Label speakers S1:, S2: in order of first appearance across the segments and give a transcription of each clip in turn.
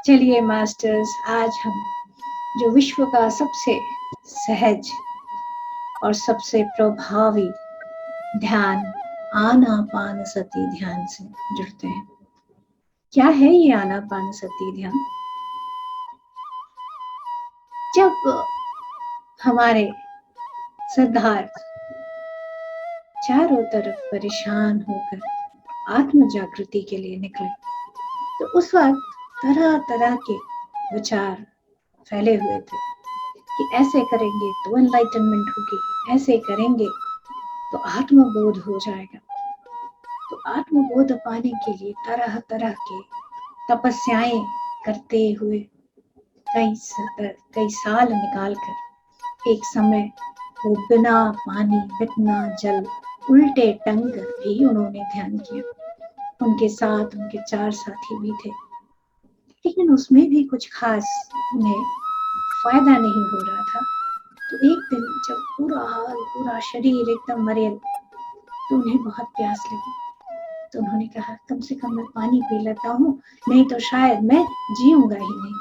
S1: चलिए मास्टर्स, आज हम जो विश्व का सबसे सहज और सबसे प्रभावी ध्यान आनापानसती ध्यान से जुड़ते हैं। क्या है ये आनापानसती ध्यान? जब हमारे सिद्धार्थ चारों तरफ परेशान होकर आत्म जागृति के लिए निकले, तो उस वक्त तरह तरह के विचार फैले हुए थे कि ऐसे करेंगे तो एनलाइटनमेंट होगी, ऐसे करेंगे तो आत्मबोध हो जाएगा। तो आत्मबोध पाने के लिए तरह तरह के तपस्याएं करते हुए कई साल निकालकर एक समय वो बिना पानी बिना जल उल्टे टंग कर भी उन्होंने ध्यान किया। उनके साथ उनके 4 साथी भी थे, लेकिन उसमें भी कुछ खास उन्हें फायदा नहीं हो रहा था। तो एक दिन जब पूरा शरीर एकदम मरेल, तो उन्हें बहुत प्यास लगी। तो उन्होंने कहा कम से कम मैं पानी पी लेता हूँ, नहीं तो शायद मैं जीऊंगा ही नहीं।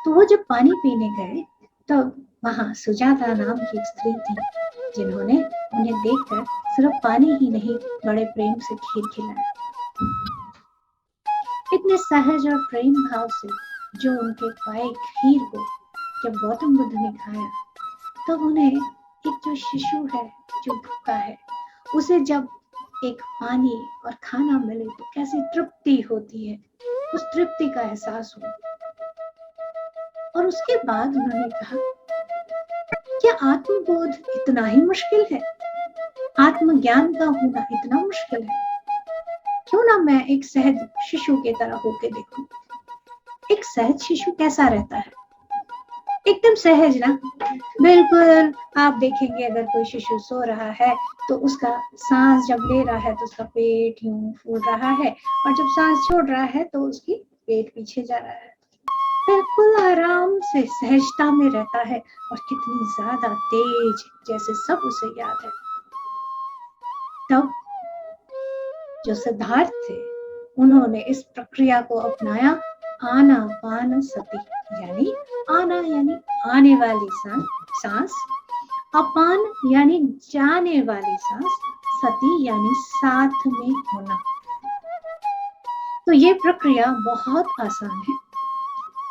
S1: तो वो जब पानी पीने गए, तब वहां सुजाता नाम की एक स्त्री थी, जिन्होंने उन्हें देखकर सिर्फ पानी ही नहीं, बड़े प्रेम से खीर खिलाया। इतने सहज और प्रेम भाव से जो उनके पाए खीर को जब गौतम बुद्ध ने खाया, तब उन्हें एक जो शिशु है, जो भूखा है, उसे जब एक पानी और खाना मिले तो कैसी तृप्ति होती है, उस तृप्ति का एहसास हुआ। और उसके बाद उन्होंने कहा, क्या आत्मबोध इतना ही मुश्किल है? आत्मज्ञान का होना इतना मुश्किल है? क्यों ना मैं एक सहज शिशु की तरह होके देखूं। एक सहज शिशु कैसा रहता है? एकदम सहज ना, बिल्कुल। आप देखेंगे अगर कोई शिशु सो रहा है तो उसका सांस जब ले रहा है तो उसका पेट यूं फूल रहा है, और जब सांस छोड़ रहा है तो उसकी पेट पीछे जा रहा है। बिल्कुल आराम से सहजता में रहता है, और कितनी ज्यादा तेज, जैसे सब उसे याद है। तब जो सिद्धार्थ थे, उन्होंने इस प्रक्रिया को अपनाया, आनापानसती, यानी आना यानी आने वाली सांस, अपान यानी जाने वाली सांस, सती यानी साथ में होना। तो ये प्रक्रिया बहुत आसान है।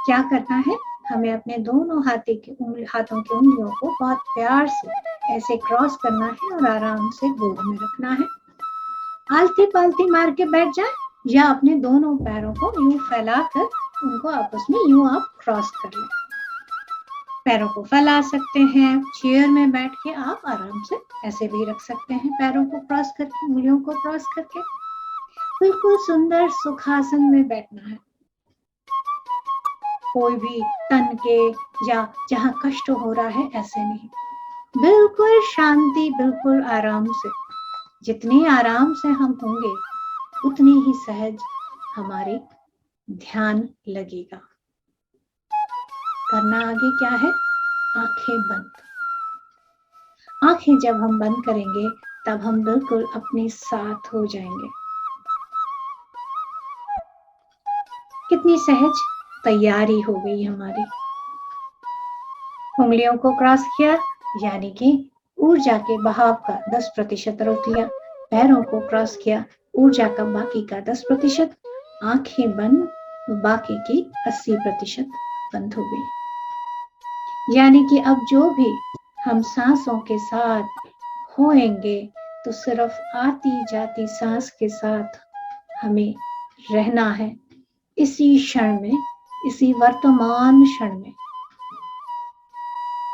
S1: क्या करना है? हमें अपने दोनों हाथों की उंगलियों को बहुत प्यार से ऐसे क्रॉस करना है और आराम से गोद में रखना है। आलती पालती मार के बैठ जाए, या अपने दोनों पैरों को यूं फैलाकर उनको आपस में यूं आप क्रॉस कर लें। पैरों को फैला सकते हैं। चेयर में बैठ के आप आराम से ऐसे भी रख सकते हैं, पैरों को क्रॉस करके, उंगलियों को क्रॉस करके। बिल्कुल सुंदर सुखासन में बैठना है। कोई भी तन के या जहां कष्ट हो रहा है ऐसे नहीं, बिल्कुल शांति, बिल्कुल आराम से। जितनी आराम से हम होंगे उतनी ही सहज हमारी ध्यान लगेगा। करना आगे क्या है? आंखें बंद। आंखें जब हम बंद करेंगे तब हम बिल्कुल अपने साथ हो जाएंगे। कितनी सहज तैयारी हो गई हमारी। उंगलियों को क्रॉस किया, यानी कि ऊर्जा के बहाव का 10% रोक लिया। पैरों को क्रॉस किया, ऊर्जा का बाकी का 10%। आंखें बंद, बाकी की 80% बंद हो गई। यानी कि अब जो भी हम सांसों के साथ होएंगे, तो सिर्फ आती जाती सांस के साथ हमें रहना है, इसी क्षण में, इसी वर्तमान क्षण में।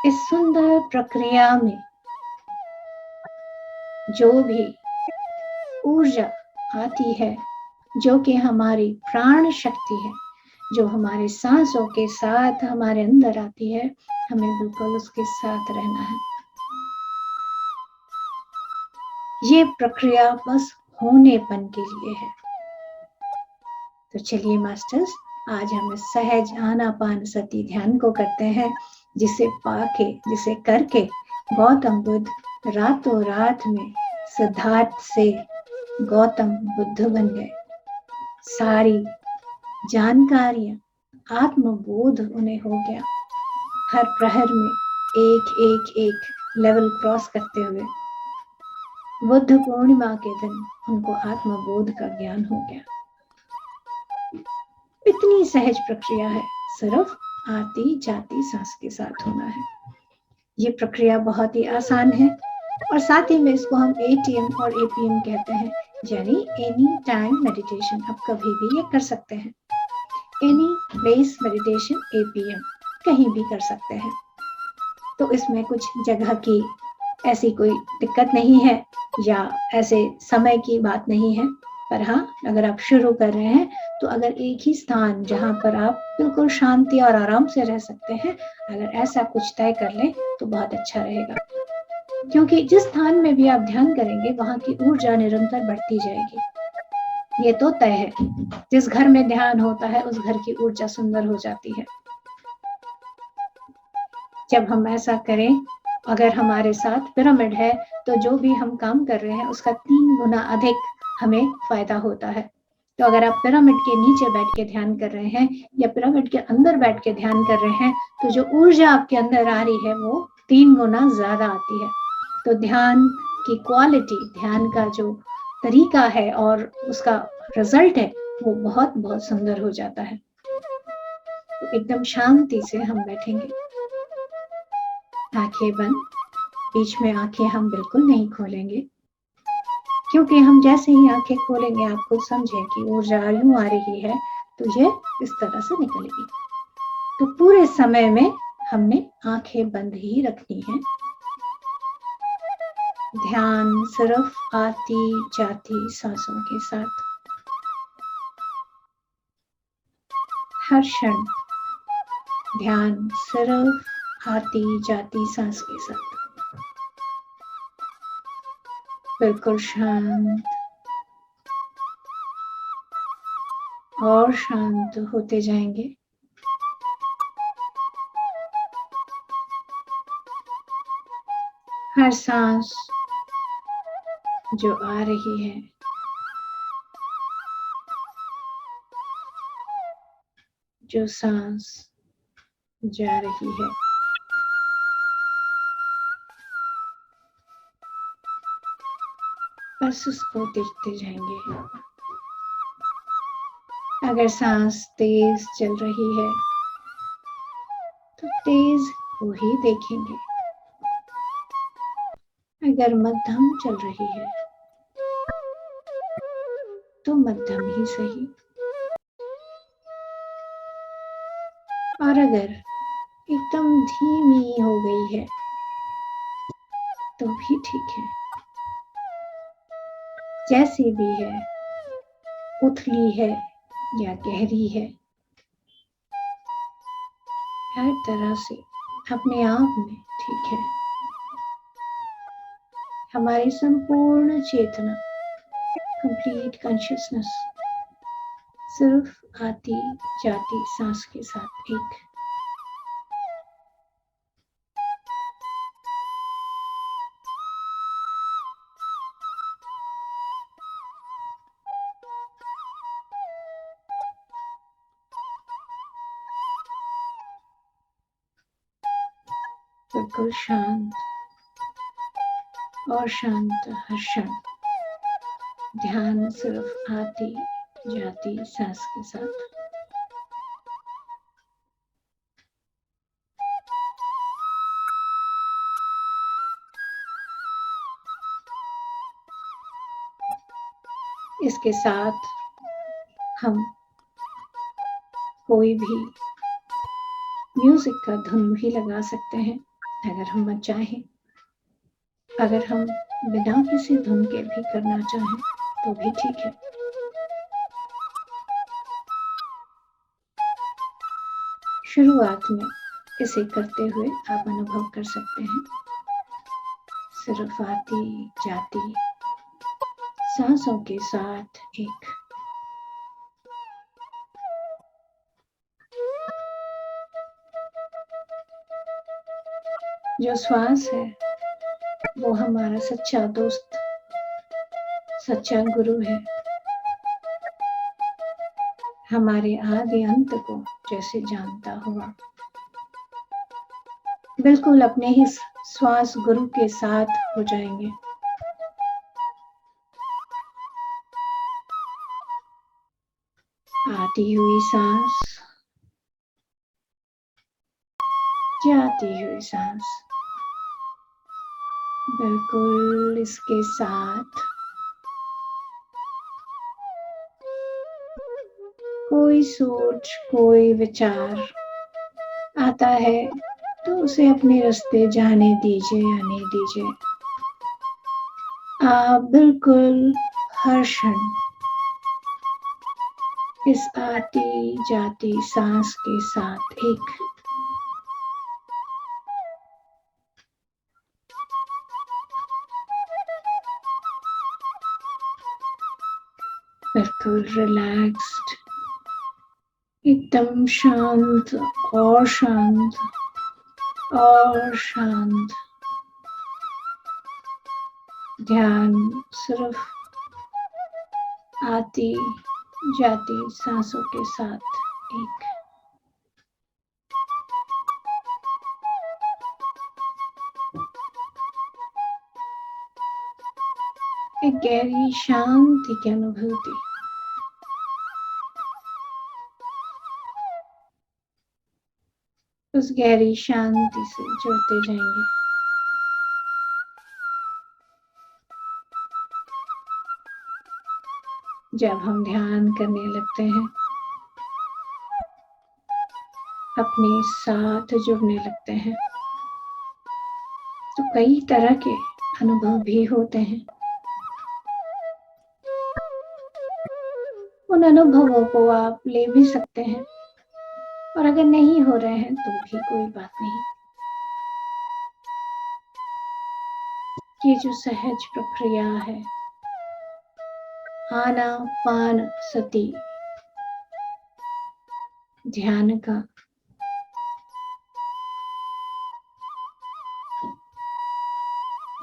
S1: इस सुंदर प्रक्रिया में जो भी ऊर्जा आती है, जो कि हमारी प्राण शक्ति है, जो हमारे सांसों के साथ हमारे अंदर आती है, हमें बिल्कुल उसके साथ रहना है। ये प्रक्रिया बस होनेपन के लिए है। तो चलिए मास्टर्स, आज हम इस सहज आनापानसती ध्यान को करते हैं, जिसे करके गौतम बुद्ध रातों रात में सिद्धार्थ से गौतम बुद्ध बन गए। सारी जानकारियां आत्मबोध उन्हें हो गया। हर प्रहर में एक एक एक लेवल क्रॉस करते हुए बुद्ध पूर्णिमा के दिन उनको आत्मबोध का ज्ञान हो गया। इतनी सहज प्रक्रिया है, सिर्फ आती जाती सांस के साथ होना है। ये प्रक्रिया बहुत ही आसान है और साथ ही में इसको हम ATM और APM कहते हैं, यानी एनी टाइम मेडिटेशन। आप कभी भी ये कर सकते हैं। एनी प्लेस मेडिटेशन APM, कहीं भी कर सकते हैं। तो इसमें कुछ जगह की ऐसी कोई दिक्कत नहीं है या ऐसे समय की बात नहीं है, पर हाँ, अगर आप शुरू कर रहे हैं तो अगर एक ही स्थान जहाँ पर आप बिल्कुल शांति और आराम से रह सकते हैं, अगर ऐसा कुछ तय कर लें तो बहुत अच्छा रहेगा। क्योंकि जिस स्थान में भी आप ध्यान करेंगे वहां की ऊर्जा निरंतर बढ़ती जाएगी। ये तो तय है। जिस घर में ध्यान होता है उस घर की ऊर्जा सुंदर हो जाती है। जब हम ऐसा करें, अगर हमारे साथ पिरामिड है तो जो भी हम काम कर रहे हैं उसका 3 गुना अधिक हमें फायदा होता है। तो अगर आप पिरामिड के नीचे बैठ के ध्यान कर रहे हैं या पिरामिड के अंदर बैठ के ध्यान कर रहे हैं तो जो ऊर्जा आपके अंदर आ रही है वो 3 गुना ज्यादा आती है। तो ध्यान की क्वालिटी, ध्यान का जो तरीका है और उसका रिजल्ट है वो बहुत बहुत सुंदर हो जाता है। तो एकदम शांति से हम बैठेंगे, आंखें बंद। बीच में आंखें हम बिल्कुल नहीं खोलेंगे, क्योंकि हम जैसे ही आंखें खोलेंगे आप खुद समझें कि ऊर्जा यूं आ रही है तो ये इस तरह से निकलेगी। तो पूरे समय में हमने आंखें बंद ही रखनी है। ध्यान सिर्फ आती जाती सांसों के साथ, हर क्षण ध्यान सिर्फ आती जाती सांस के साथ, बिल्कुल शांत और शांत होते जाएंगे। हर सांस जो आ रही है जो सांस जा रही है, बस उसको देखते जाएंगे। अगर सांस तेज चल रही है तो तेज को ही देखेंगे, अगर मध्यम चल रही है तो मध्यम ही सही, और अगर एकदम धीमी हो गई है तो भी ठीक है। जैसी भी है, उथली है या गहरी है, हर तरह से अपने आप में ठीक है। हमारी संपूर्ण चेतना, कंप्लीट कॉन्शियसनेस सिर्फ आती जाती सांस के साथ एक। बिल्कुल शांत और शांत हर क्षण, ध्यान सिर्फ आती जाती सांस के साथ। इसके साथ हम कोई भी म्यूजिक का धुन भी लगा सकते हैं अगर हम चाहें। अगर हम बिना किसी धुन के भी करना चाहें तो भी ठीक है। शुरुआत में इसे करते हुए आप अनुभव कर सकते हैं, सिर्फ आती जाती सांसों के साथ एक। जो श्वास है वो हमारा सच्चा दोस्त, सच्चा गुरु है। हमारे आदि अंत को जैसे जानता हुआ बिल्कुल अपने ही श्वास गुरु के साथ हो जाएंगे। आती हुई सांस, जाती हुई सांस, बिल्कुल इसके साथ कोई सोच, कोई विचार आता है तो उसे अपने रास्ते जाने दीजिए, आने दीजिए। आप बिल्कुल हर क्षण इस आती जाती सांस के साथ एक बिल्कुल रिलैक्स्ड, एकदम शांत और शांत और शांत। ध्यान सिर्फ आती जाती सांसों के साथ एक गहरी शांति की अनुभूति। उस गहरी शांति से जुड़ते जाएंगे। जब हम ध्यान करने लगते हैं, अपने साथ जुड़ने लगते हैं, तो कई तरह के अनुभव भी होते हैं। उन अनुभवों को आप ले भी सकते हैं, और अगर नहीं हो रहे हैं तो भी कोई बात नहीं। ये जो सहज प्रक्रिया है, आनापान सति ध्यान का,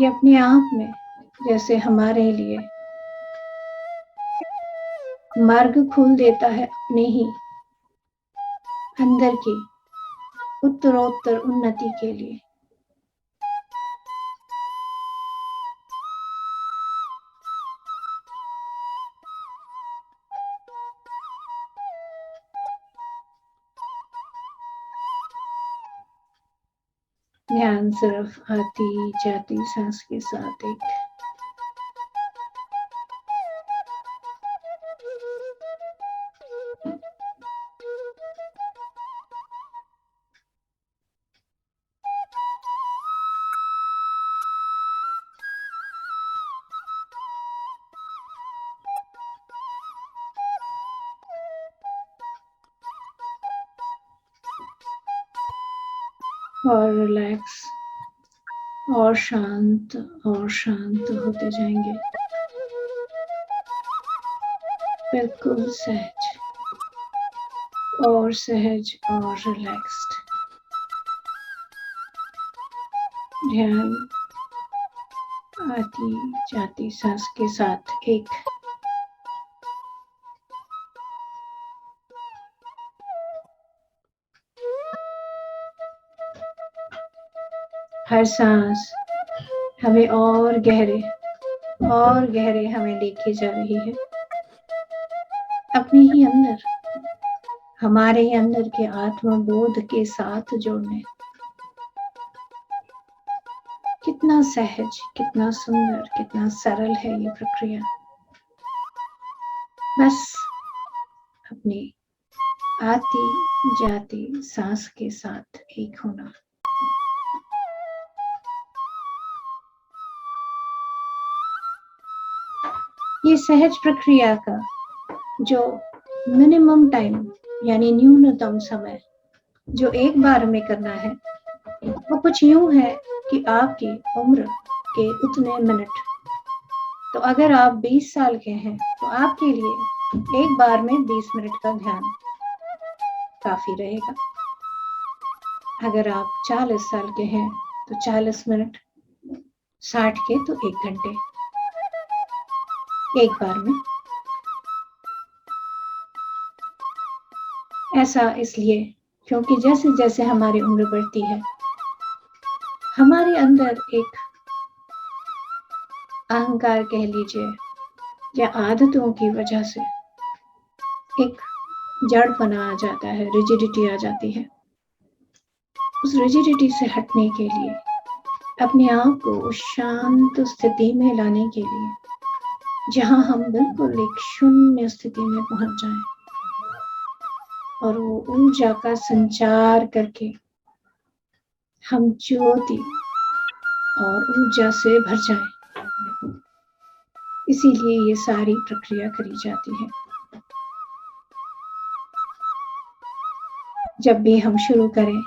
S1: ये अपने आप में जैसे हमारे लिए मार्ग खोल देता है अपने ही अंदर की उत्तरोत्तर उन्नति के लिए। ध्यान सिर्फ आती जाती सांस के साथ एक और रिलैक्स और शांत होते जाएंगे। बिल्कुल सहज और रिलैक्स्ड। ध्यान आती जाती सांस के साथ एक हर सांस हमें और गहरे हमें लेके जा रही है, अपने ही अंदर, हमारे ही अंदर के आत्मबोध के साथ जोड़ने। कितना सहज, कितना सुंदर, कितना सरल है ये प्रक्रिया। बस अपनी आती जाती सांस के साथ एक होना। ये सहज प्रक्रिया का जो मिनिमम टाइम यानी न्यूनतम समय जो एक बार में करना है, वो कुछ यूं है कि आपकी उम्र के उतने मिनट। तो अगर आप 20 साल के हैं तो आपके लिए एक बार में 20 मिनट का ध्यान काफी रहेगा। अगर आप 40 साल के हैं तो 40 मिनट, 60 के तो 1 घंटे एक बार में। ऐसा इसलिए क्योंकि जैसे जैसे हमारी उम्र बढ़ती है, हमारे अंदर एक अहंकार कह लीजिए या आदतों की वजह से एक जड़पना आ जाता है, रिजिडिटी आ जाती है। उस रिजिडिटी से हटने के लिए, अपने आप को उस शांत स्थिति में लाने के लिए, जहां हम बिल्कुल एक शून्य स्थिति में पहुंच जाएं और वो ऊर्जा का संचार करके हम ज्योति और ऊर्जा से भर जाएं। इसीलिए ये सारी प्रक्रिया करी जाती है। जब भी हम शुरू करें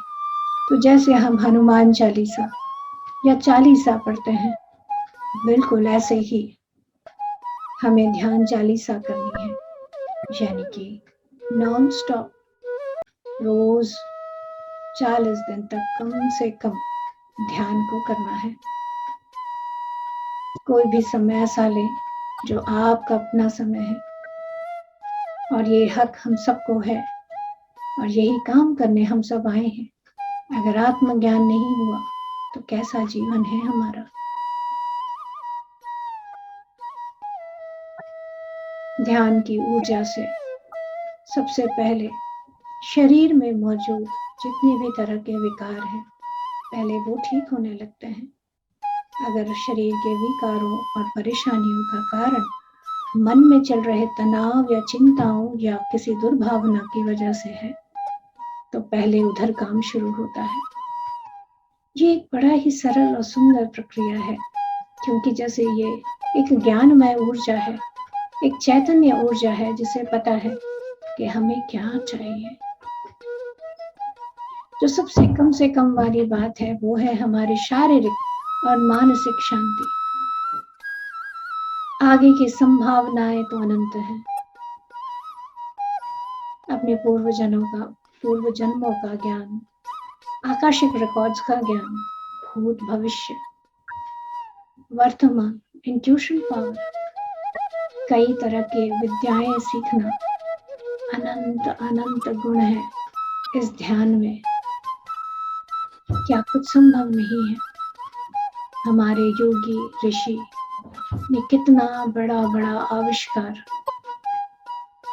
S1: तो जैसे हम हनुमान चालीसा या चालीसा पढ़ते हैं, बिल्कुल ऐसे ही हमें ध्यान चालीसा करनी है, यानी कि नॉन स्टॉप रोज 40 दिन तक कम से कम ध्यान को करना है। कोई भी समय ऐसा ले जो आपका अपना समय है, और ये हक हम सबको है और यही काम करने हम सब आए हैं। अगर आत्मज्ञान नहीं हुआ तो कैसा जीवन है हमारा। ध्यान की ऊर्जा से सबसे पहले शरीर में मौजूद जितने भी तरह के विकार हैं, पहले वो ठीक होने लगते हैं। अगर शरीर के विकारों और परेशानियों का कारण मन में चल रहे तनाव या चिंताओं या किसी दुर्भावना की वजह से है, तो पहले उधर काम शुरू होता है। ये एक बड़ा ही सरल और सुंदर प्रक्रिया है, क्योंकि जैसे ये एक ज्ञानमय ऊर्जा है, एक चैतन्य ऊर्जा है जिसे पता है कि हमें क्या चाहिए। जो सबसे कम से कम वाली बात है वो है हमारी शारीरिक और मानसिक शांति। आगे की संभावनाएं तो अनंत हैं। अपने पूर्व जन्मों का ज्ञान, आकाशिक रिकॉर्ड्स का ज्ञान, भूत भविष्य वर्तमान, इंट्यूशन पावर, कई तरह के विद्याएं सीखना, अनंत अनंत गुण है इस ध्यान में। क्या कुछ संभव नहीं है? हमारे योगी ऋषि ने कितना बड़ा बड़ा आविष्कार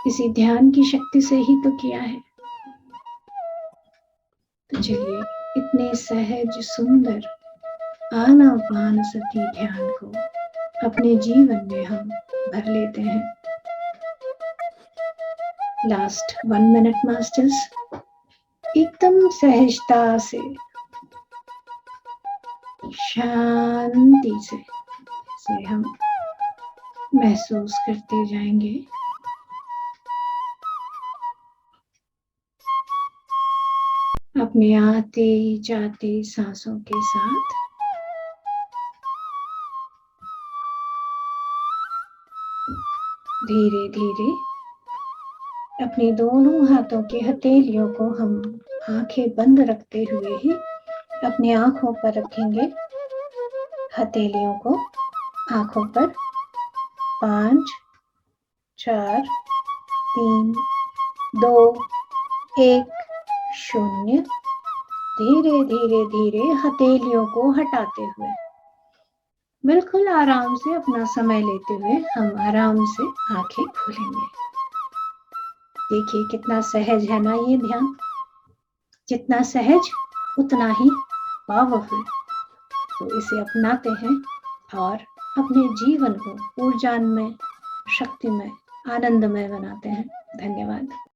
S1: इसी ध्यान की शक्ति से ही तो किया है। तो चलिए इतने सहज सुंदर आनापानसति ध्यान को अपने जीवन में हम भर लेते हैं। लास्ट 1 मिनट मास्टर्स, एकदम सहजता से, शांति से हम महसूस करते जाएंगे। अपने आते जाते सांसों के साथ धीरे धीरे अपने दोनों हाथों की हथेलियों को हम आंखें बंद रखते हुए ही अपनी आंखों पर रखेंगे। हथेलियों को आंखों पर 5 4 3 2 1 0। धीरे धीरे धीरे हथेलियों को हटाते हुए बिल्कुल आराम से अपना समय लेते हुए हम आराम से आंखें खोलेंगे। देखिए कितना सहज है ना ये ध्यान। जितना सहज उतना ही पावरफुल। तो इसे अपनाते हैं और अपने जीवन को ऊर्जान्मय, शक्तिमय, आनंदमय बनाते हैं। धन्यवाद।